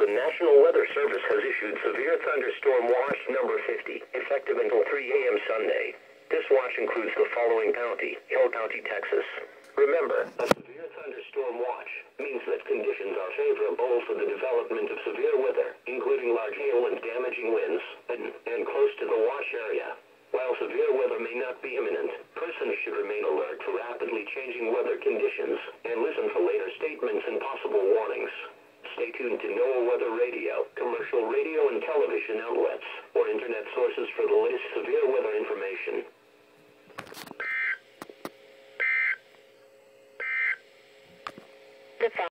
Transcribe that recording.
The National Weather Service has issued Severe Thunderstorm Watch number 50, effective until 3 a.m. Sunday. This watch includes the following county: Hill County, Texas. Remember, a severe thunderstorm watch means that conditions are favorable for the development of severe weather, including large hail and damaging winds, and close to the watch area. While severe weather may not be imminent, persons should remain alert to rapidly changing weather conditions and listen for later statements and possible warnings. Stay tuned to NOAA Weather Radio, commercial radio and television outlets, or internet sources for the latest severe weather information.